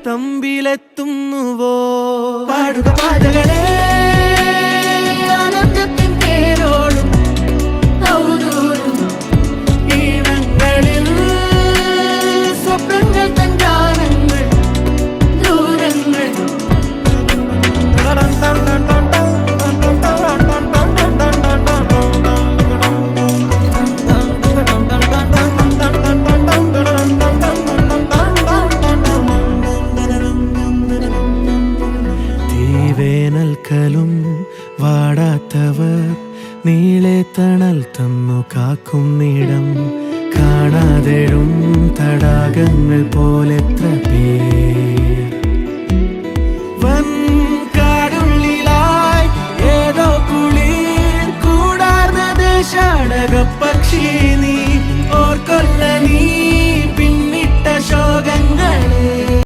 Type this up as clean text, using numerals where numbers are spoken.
തമ്പിലെത്തുന്നുവോ? പാടുക പാതകളെ ആനന്ദത്തിൻ പേരോടും ഔദൂരും ഈണങ്ങളിൽ സ്വപ്നങ്ങൾ തൻ ഗാനങ്ങൾ ദൂരങ്ങൾ. വേനൽക്കലും വാടാത്തവർ നീളെ തണൽ തന്നു കാക്കും നീടം കാണാതെഴും തടാകങ്ങൾ പോലെത്ര പേർ